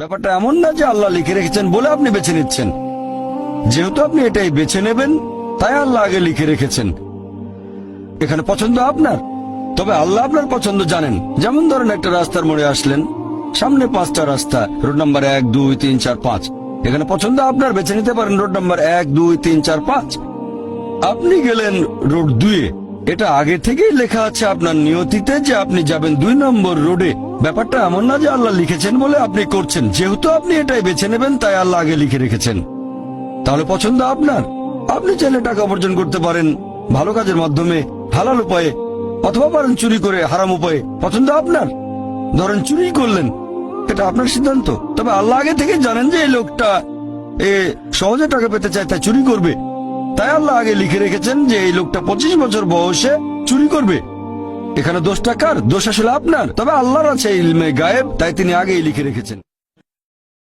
ব্যাপারটা এমন না যে আল্লাহ লিখে রেখেছেন বলে আপনি বেছে নিচ্ছেন। যেহেতু আপনি এটাই বেছে নেবেন, তাই আল্লাহ আগে লিখে রেখেছেন। এখানে পছন্দ আপনার, তবে আল্লাহ আপনার পছন্দ জানেন। যেমন ধরেন একটা রাস্তার মোড়ে আসলেন, সামনে 5টা রাস্তা, রোড নাম্বার 1, 2, 3, 4, 5। এখানে পছন্দ আপনার, বেছে নিতে পারেন রোড নাম্বার 1, 2, 3, 4, 5। আপনি গেলেন রোড 2-এ। এটা আগে থেকেই লেখা আছে আপনার নিয়তিতে যে আপনি যাবেন 2 নম্বর রোডে। ব্যাপারটা এমন না যে আল্লাহ লিখেছেন বলে আপনি করছেন। যেহেতু আপনি এটাই বেছে নেবেন, তাই আল্লাহ আগে লিখে রেখেছেন। তাহলে পছন্দ আপনার। আপনি চাইলে টাকা উপার্জন করতে পারেন ভালো কাজের মাধ্যমে, হালাল উপায়ে, অথবা পারেন চুরি করে হারাম উপায়ে। পছন্দ আপনার। ধরেন চুরি করলেন, এটা আপনার সিদ্ধান্ত। তবে আল্লাহ আগে থেকে জানেন যে এই লোকটা সহজে টাকা পেতে চায়, তাই চুরি করবে। তাই আল্লাহ আগে লিখে রেখেছেন যে এই লোকটা 25 বছর বয়সে চুরি করবে। এখানে দোষটা কার? দোষ আসলে আপনার। তবে আল্লাহর আছে ইলমে গায়েব, তাই তিনি আগেই লিখে রেখেছেন।